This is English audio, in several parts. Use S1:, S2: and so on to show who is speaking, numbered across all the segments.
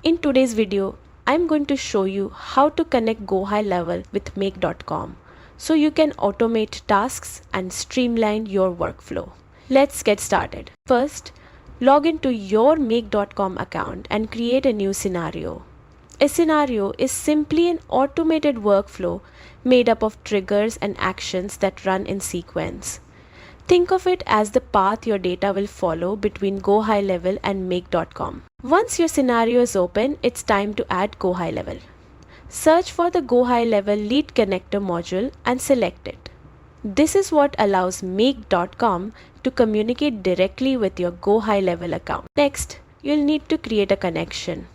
S1: In today's video, I'm going to show you how to connect GoHighLevel with Make.com so you can automate tasks and streamline your workflow. Let's get started. First, log into your Make.com account and create a new scenario. A scenario is simply an automated workflow made up of triggers and actions that run in sequence. Think of it as the path your data will follow between GoHighLevel and Make.com. Once your scenario is open, it's time to add GoHighLevel. Search for the GoHighLevel lead connector module and select it. This is what allows Make.com to communicate directly with your GoHighLevel account. Next, you'll need to create a connection.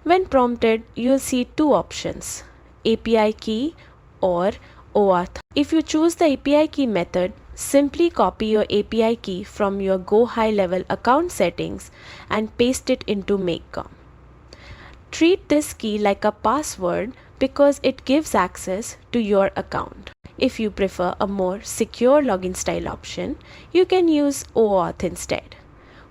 S1: When prompted, you'll see two options, API key or OAuth. If you choose the API key method, simply copy your API key from your GoHighLevel account settings and paste it into Make.com. Treat this key like a password because it gives access to your account. If you prefer a more secure login style option, you can use OAuth instead.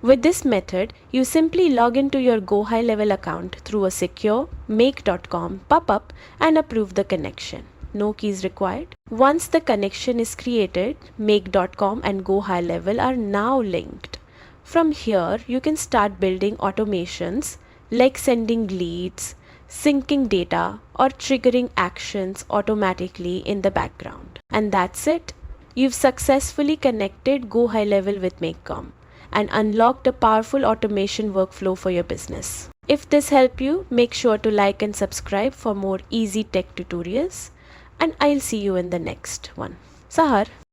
S1: With this method, you simply log into your GoHighLevel account through a secure Make.com pop-up and approve the connection. No keys required. Once the connection is created, Make.com and GoHighLevel are now linked. From here, you can start building automations like sending leads, syncing data, or triggering actions automatically in the background. And that's it. You've successfully connected GoHighLevel with Make.com and unlocked a powerful automation workflow for your business. If this helped you, make sure to like and subscribe for more easy tech tutorials. And I'll see you in the next one. Sahar.